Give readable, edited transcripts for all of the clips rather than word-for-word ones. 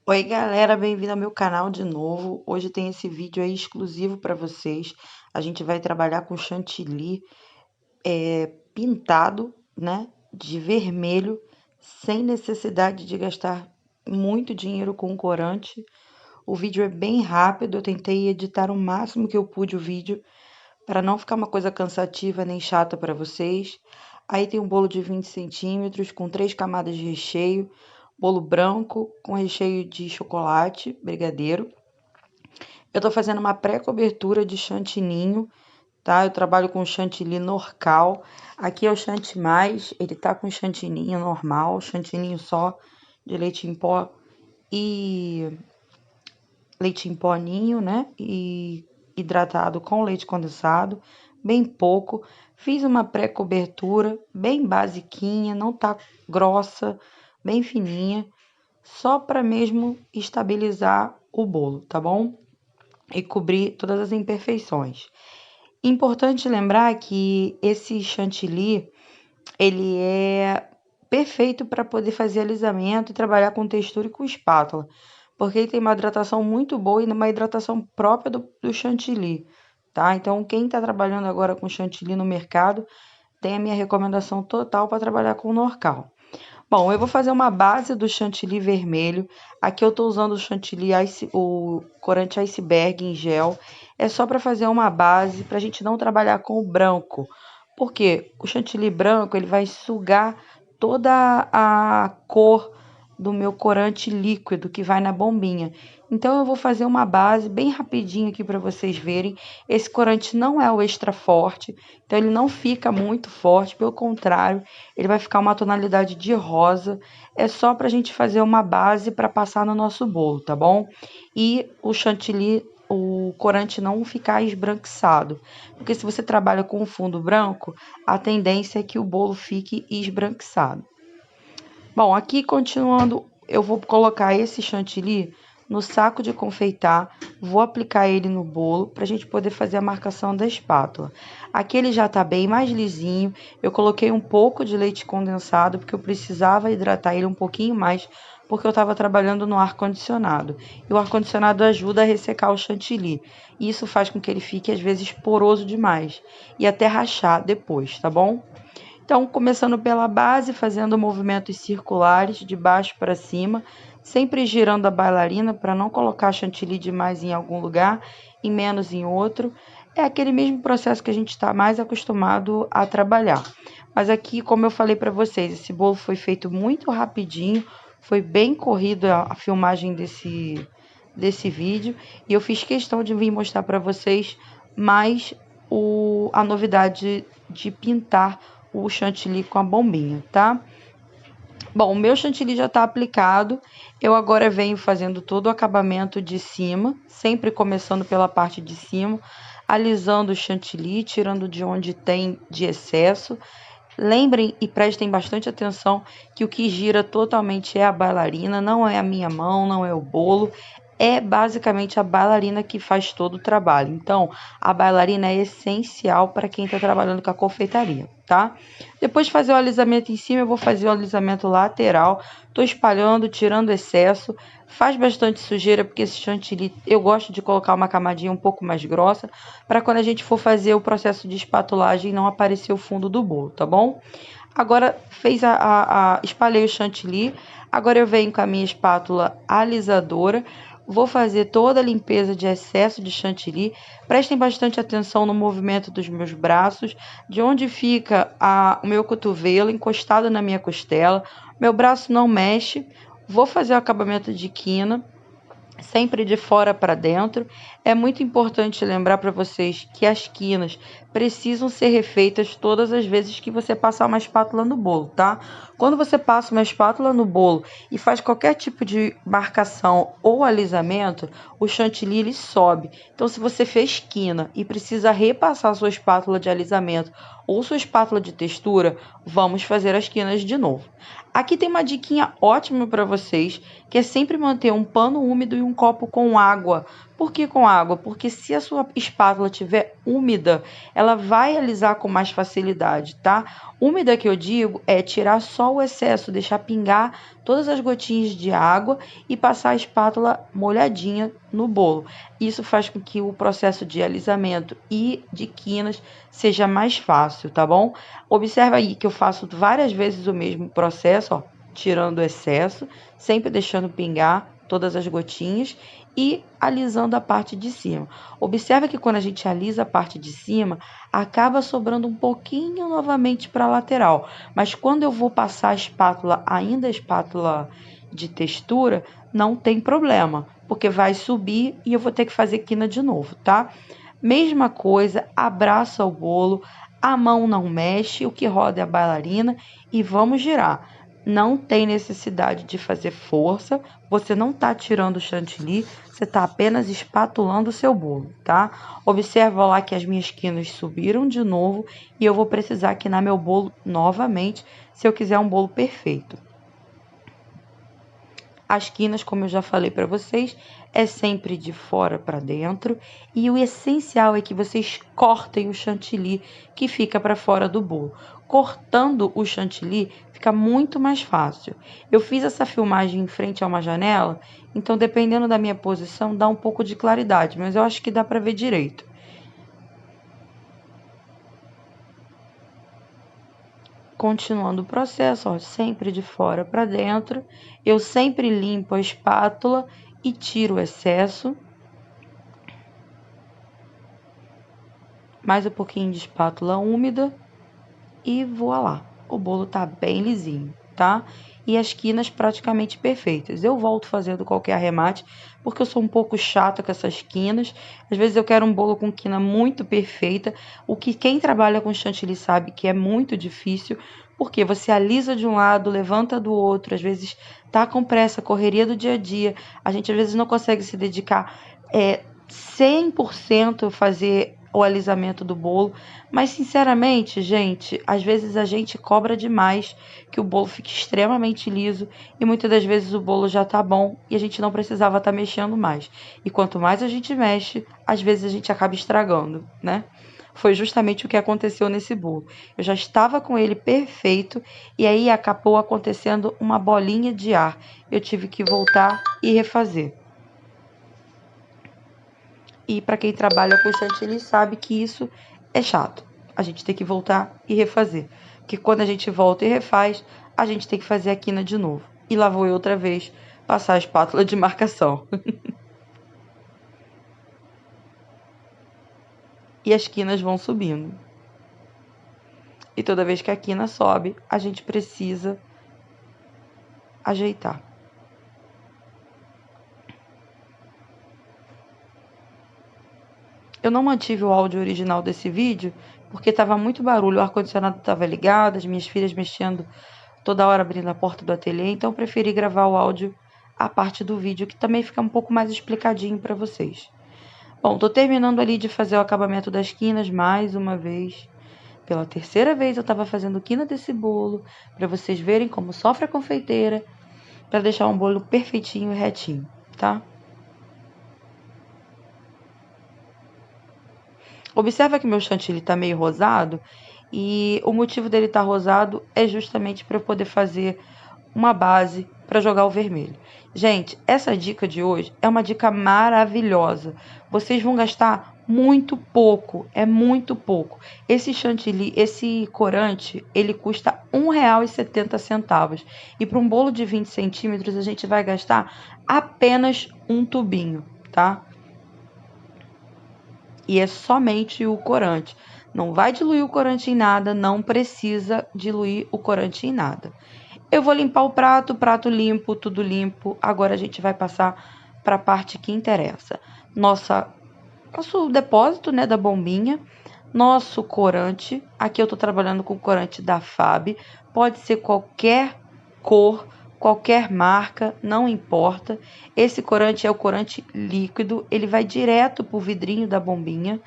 Oi galera, bem-vindo ao meu canal de novo. Hoje tem esse vídeo aí exclusivo para vocês. A gente vai trabalhar com chantilly pintado, né, de vermelho, sem necessidade de gastar muito dinheiro com corante. O vídeo é bem rápido, eu tentei editar o máximo que eu pude o vídeo para não ficar uma coisa cansativa nem chata para vocês. Aí tem um bolo de 20 centímetros com 3 camadas de recheio, bolo branco com recheio de chocolate, brigadeiro. Eu tô fazendo uma pré-cobertura de chantininho, tá? Eu trabalho com chantilly Norcal. Aqui é o Chanti Mais, ele tá com chantininho normal, chantininho só de leite em pó e leite em pó ninho, né? E hidratado com leite condensado, bem pouco. Fiz uma pré-cobertura bem basiquinha, não tá grossa, bem fininha, só para mesmo estabilizar o bolo, tá bom? E cobrir todas as imperfeições. Importante lembrar que esse chantilly, ele é perfeito para poder fazer alisamento e trabalhar com textura e com espátula, porque ele tem uma hidratação muito boa e uma hidratação própria do chantilly, tá? Então, quem está trabalhando agora com chantilly no mercado, tem a minha recomendação total para trabalhar com Norcal. Bom, eu vou fazer uma base do chantilly vermelho. Aqui eu estou usando o chantilly o corante iceberg em gel. É só para fazer uma base, para a gente não trabalhar com o branco. Porque o chantilly branco ele vai sugar toda a cor do meu corante líquido que vai na bombinha. Então eu vou fazer uma base bem rapidinho aqui para vocês verem. Esse corante não é o extra forte, então ele não fica muito forte, pelo contrário, ele vai ficar uma tonalidade de rosa. É só para a gente fazer uma base para passar no nosso bolo, tá bom? E o chantilly, o corante não ficar esbranquiçado, porque se você trabalha com um fundo branco, a tendência é que o bolo fique esbranquiçado. Bom, aqui continuando, eu vou colocar esse chantilly no saco de confeitar, vou aplicar ele no bolo para a gente poder fazer a marcação da espátula. Aqui ele já está bem mais lisinho, eu coloquei um pouco de leite condensado porque eu precisava hidratar ele um pouquinho mais, porque eu estava trabalhando no ar-condicionado. E o ar-condicionado ajuda a ressecar o chantilly, e isso faz com que ele fique às vezes poroso demais e até rachar depois, tá bom? Então, começando pela base, fazendo movimentos circulares de baixo para cima, sempre girando a bailarina para não colocar chantilly demais em algum lugar e menos em outro. É aquele mesmo processo que a gente está mais acostumado a trabalhar. Mas aqui, como eu falei para vocês, esse bolo foi feito muito rapidinho, foi bem corrido a filmagem desse vídeo e eu fiz questão de vir mostrar para vocês mais a novidade de pintar o chantilly com a bombinha, tá? Bom, o meu chantilly já está aplicado. Eu agora venho fazendo todo o acabamento de cima, sempre começando pela parte de cima, alisando o chantilly, tirando de onde tem de excesso. Lembrem e prestem bastante atenção que o que gira totalmente é a bailarina, não é a minha mão, não é o bolo, é basicamente a bailarina que faz todo o trabalho. Então, a bailarina é essencial para quem está trabalhando com a confeitaria, tá? Depois de fazer o alisamento em cima, eu vou fazer o alisamento lateral. Estou espalhando, tirando excesso. Faz bastante sujeira, porque esse chantilly eu gosto de colocar uma camadinha um pouco mais grossa, para quando a gente for fazer o processo de espatulagem não aparecer o fundo do bolo, tá bom? Agora espalhei o chantilly. Agora eu venho com a minha espátula alisadora. Vou fazer toda a limpeza de excesso de chantilly. Prestem bastante atenção no movimento dos meus braços, de onde fica o meu cotovelo encostado na minha costela. Meu braço não mexe. Vou fazer o acabamento de quina, sempre de fora para dentro. É muito importante lembrar para vocês que as quinas precisam ser refeitas todas as vezes que você passar uma espátula no bolo, tá? Quando você passa uma espátula no bolo e faz qualquer tipo de marcação ou alisamento, o chantilly ele sobe. Então, se você fez quina e precisa repassar sua espátula de alisamento ou sua espátula de textura, vamos fazer as quinas de novo. Aqui tem uma diquinha ótima para vocês, que é sempre manter um pano úmido e um copo com água Por que com água? Porque se a sua espátula estiver úmida, ela vai alisar com mais facilidade, tá? Úmida que eu digo é tirar só o excesso, deixar pingar todas as gotinhas de água e passar a espátula molhadinha no bolo. Isso faz com que o processo de alisamento e de quinas seja mais fácil, tá bom? Observa aí que eu faço várias vezes o mesmo processo, ó, tirando o excesso, sempre deixando pingar todas as gotinhas e alisando a parte de cima. Observa que quando a gente alisa a parte de cima, acaba sobrando um pouquinho novamente para a lateral, mas quando eu vou passar a espátula, ainda a espátula de textura, não tem problema, porque vai subir e eu vou ter que fazer quina de novo, tá? Mesma coisa, abraça o bolo, a mão não mexe, o que roda é a bailarina e vamos girar. Não tem necessidade de fazer força, você não está tirando o chantilly, você está apenas espatulando o seu bolo, tá? Observa lá que as minhas quinas subiram de novo e eu vou precisar quinar meu bolo novamente se eu quiser um bolo perfeito. As quinas, como eu já falei para vocês, é sempre de fora para dentro e o essencial é que vocês cortem o chantilly que fica para fora do bolo. Cortando o chantilly fica muito mais fácil. Eu fiz essa filmagem em frente a uma janela, então dependendo da minha posição dá um pouco de claridade, mas eu acho que dá para ver direito. Continuando o processo, ó, sempre de fora para dentro, eu sempre limpo a espátula e tiro o excesso. Mais um pouquinho de espátula úmida e voa lá. O bolo tá bem lisinho, tá? E as quinas praticamente perfeitas. Eu volto fazendo qualquer arremate, porque eu sou um pouco chata com essas quinas. Às vezes eu quero um bolo com quina muito perfeita, o que quem trabalha com chantilly sabe que é muito difícil, porque você alisa de um lado, levanta do outro, às vezes tá com pressa, correria do dia a dia, a gente às vezes não consegue se dedicar 100% fazer o alisamento do bolo, mas sinceramente, gente, às vezes a gente cobra demais que o bolo fique extremamente liso e muitas das vezes o bolo já tá bom e a gente não precisava estar mexendo mais. E quanto mais a gente mexe, às vezes a gente acaba estragando, né? Foi justamente o que aconteceu nesse bolo. Eu já estava com ele perfeito e aí acabou acontecendo uma bolinha de ar. Eu tive que voltar e refazer. E para quem trabalha com chantilly sabe que isso é chato. A gente tem que voltar e refazer. Porque quando a gente volta e refaz, a gente tem que fazer a quina de novo. E lá vou eu outra vez passar a espátula de marcação. E as quinas vão subindo. E toda vez que a quina sobe, a gente precisa ajeitar. Eu não mantive o áudio original desse vídeo porque estava muito barulho, o ar-condicionado estava ligado, as minhas filhas mexendo toda hora abrindo a porta do ateliê, então eu preferi gravar o áudio a parte do vídeo, que também fica um pouco mais explicadinho para vocês. Bom, tô terminando ali de fazer o acabamento das quinas mais uma vez. Pela terceira vez eu estava fazendo quina desse bolo, para vocês verem como sofre a confeiteira, para deixar um bolo perfeitinho e retinho, tá? Observa que meu chantilly tá meio rosado e o motivo dele estar rosado é justamente para eu poder fazer uma base para jogar o vermelho. Gente, essa dica de hoje é uma dica maravilhosa. Vocês vão gastar muito pouco, é muito pouco. Esse chantilly, esse corante, ele custa R$1,70. E para um bolo de 20 centímetros, a gente vai gastar apenas um tubinho, tá? E é somente o corante. Não vai diluir o corante em nada, não precisa diluir o corante em nada. Eu vou limpar o prato limpo, tudo limpo. Agora a gente vai passar para a parte que interessa. Nosso depósito, né, da bombinha, nosso corante. Aqui eu estou trabalhando com o corante da FAB. Pode ser qualquer cor, qualquer marca, não importa. Esse corante é o corante líquido, ele vai direto pro vidrinho da bombinha,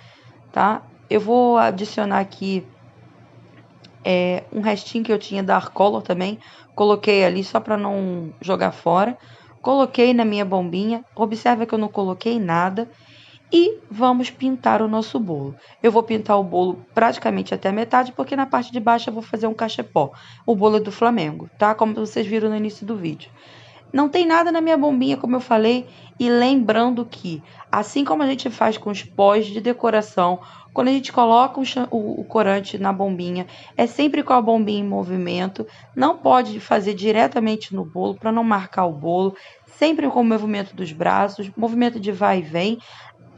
tá? Eu vou adicionar aqui um restinho que eu tinha da Arcolor também, coloquei ali só para não jogar fora. Coloquei na minha bombinha, observa que eu não coloquei nada. E vamos pintar o nosso bolo. Eu vou pintar o bolo praticamente até a metade, porque na parte de baixo eu vou fazer um cachepó. O bolo é do Flamengo, tá? Como vocês viram no início do vídeo. Não tem nada na minha bombinha, como eu falei, e lembrando que, assim como a gente faz com os pós de decoração, quando a gente coloca o corante na bombinha, é sempre com a bombinha em movimento, não pode fazer diretamente no bolo para não marcar o bolo, sempre com o movimento dos braços, movimento de vai e vem.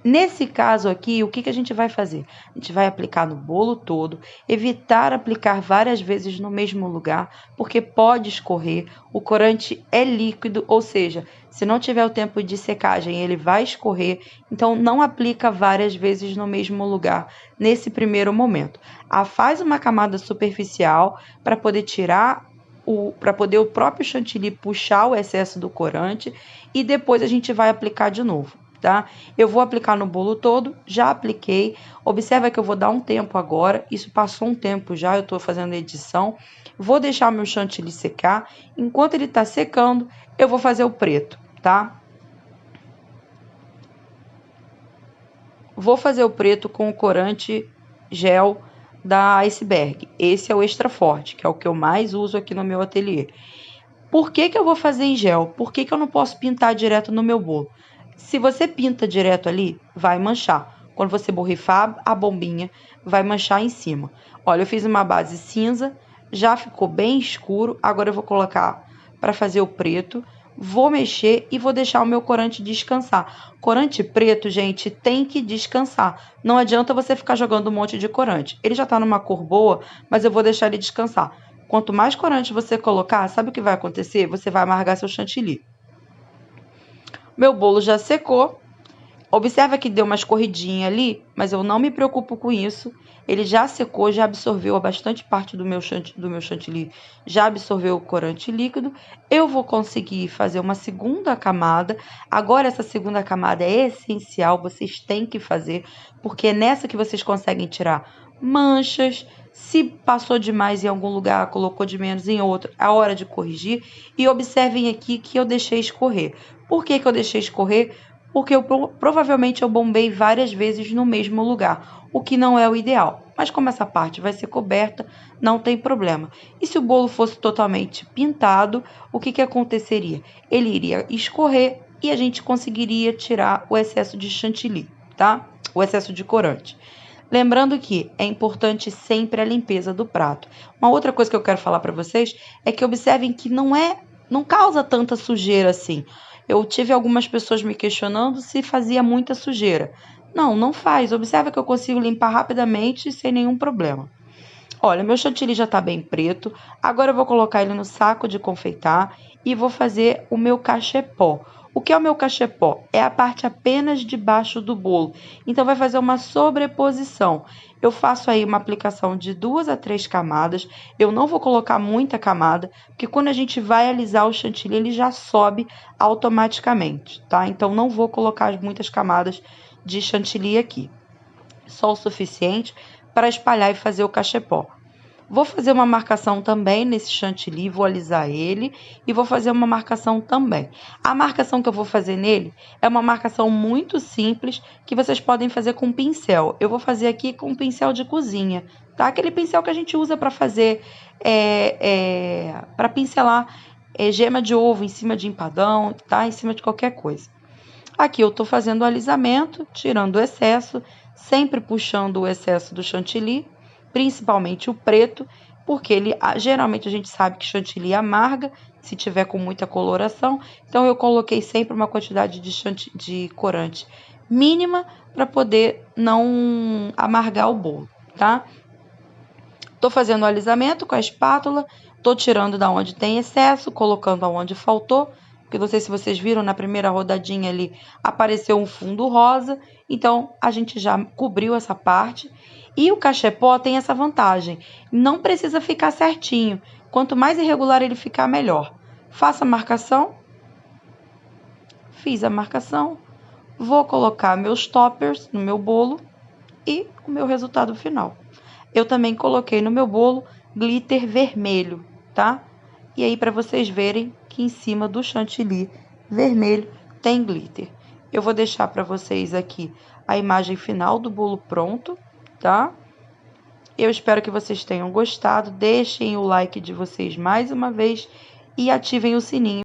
Nesse caso aqui, o que a gente vai fazer? A gente vai aplicar no bolo todo, evitar aplicar várias vezes no mesmo lugar, porque pode escorrer. O corante é líquido, ou seja, se não tiver o tempo de secagem, ele vai escorrer. Então, não aplica várias vezes no mesmo lugar nesse primeiro momento. Faz uma camada superficial para poder tirar para poder o próprio chantilly puxar o excesso do corante e depois a gente vai aplicar de novo. Tá? Eu vou aplicar no bolo todo, já apliquei. Observa que eu vou dar um tempo agora, isso passou um tempo já, eu tô fazendo a edição. Vou deixar meu chantilly secar. Enquanto ele tá secando, eu vou fazer o preto, tá? Vou fazer o preto com o corante gel da Iceberg. Esse é o extra forte, que é o que eu mais uso aqui no meu ateliê. Por que eu vou fazer em gel? Por que eu não posso pintar direto no meu bolo? Se você pinta direto ali, vai manchar. Quando você borrifar a bombinha, vai manchar em cima. Olha, eu fiz uma base cinza, já ficou bem escuro. Agora eu vou colocar para fazer o preto. Vou mexer e vou deixar o meu corante descansar. Corante preto, gente, tem que descansar. Não adianta você ficar jogando um monte de corante. Ele já tá numa cor boa, mas eu vou deixar ele descansar. Quanto mais corante você colocar, sabe o que vai acontecer? Você vai amargar seu chantilly. Meu bolo já secou. Observa que deu uma escorridinha ali, mas eu não me preocupo com isso. Ele já secou, já absorveu bastante parte do meu chantilly, já absorveu o corante líquido. Eu vou conseguir fazer uma segunda camada. Agora, essa segunda camada é essencial, vocês têm que fazer, porque é nessa que vocês conseguem tirar manchas. Se passou demais em algum lugar, colocou de menos em outro, é hora de corrigir. E observem aqui que eu deixei escorrer. Por que eu deixei escorrer? Porque provavelmente eu bombei várias vezes no mesmo lugar, o que não é o ideal. Mas como essa parte vai ser coberta, não tem problema. E se o bolo fosse totalmente pintado, o que aconteceria? Ele iria escorrer e a gente conseguiria tirar o excesso de chantilly, tá? O excesso de corante. Lembrando que é importante sempre a limpeza do prato. Uma outra coisa que eu quero falar para vocês é que observem que não causa tanta sujeira assim. Eu tive algumas pessoas me questionando se fazia muita sujeira. Não faz. Observa que eu consigo limpar rapidamente sem nenhum problema. Olha, meu chantilly já está bem preto. Agora eu vou colocar ele no saco de confeitar e vou fazer o meu cachepó. O que é o meu cachepó? É a parte apenas de baixo do bolo. Então, vai fazer uma sobreposição. Eu faço aí uma aplicação de 2 a 3 camadas. Eu não vou colocar muita camada, porque quando a gente vai alisar o chantilly, ele já sobe automaticamente, tá? Então, não vou colocar muitas camadas de chantilly aqui. Só o suficiente para espalhar e fazer o cachepó. Vou fazer uma marcação também nesse chantilly, vou alisar ele e vou fazer uma marcação também. A marcação que eu vou fazer nele é uma marcação muito simples que vocês podem fazer com pincel. Eu vou fazer aqui com pincel de cozinha, tá? Aquele pincel que a gente usa para fazer, para pincelar gema de ovo em cima de empadão, tá? Em cima de qualquer coisa. Aqui eu tô fazendo o alisamento, tirando o excesso, sempre puxando o excesso do chantilly, principalmente o preto, porque geralmente a gente sabe que chantilly amarga, se tiver com muita coloração. Então eu coloquei sempre uma quantidade de corante mínima para poder não amargar o bolo, tá? Tô fazendo o alisamento com a espátula, tô tirando da onde tem excesso, colocando aonde faltou, porque não sei se vocês viram, na primeira rodadinha ali apareceu um fundo rosa, então a gente já cobriu essa parte. E o cachepó tem essa vantagem, não precisa ficar certinho, quanto mais irregular ele ficar, melhor. Faça a marcação, fiz a marcação, vou colocar meus toppers no meu bolo e o meu resultado final. Eu também coloquei no meu bolo glitter vermelho, tá? E aí, para vocês verem que em cima do chantilly vermelho, tem glitter. Eu vou deixar para vocês aqui a imagem final do bolo pronto, tá? Eu espero que vocês tenham gostado. Deixem o like de vocês mais uma vez e ativem o sininho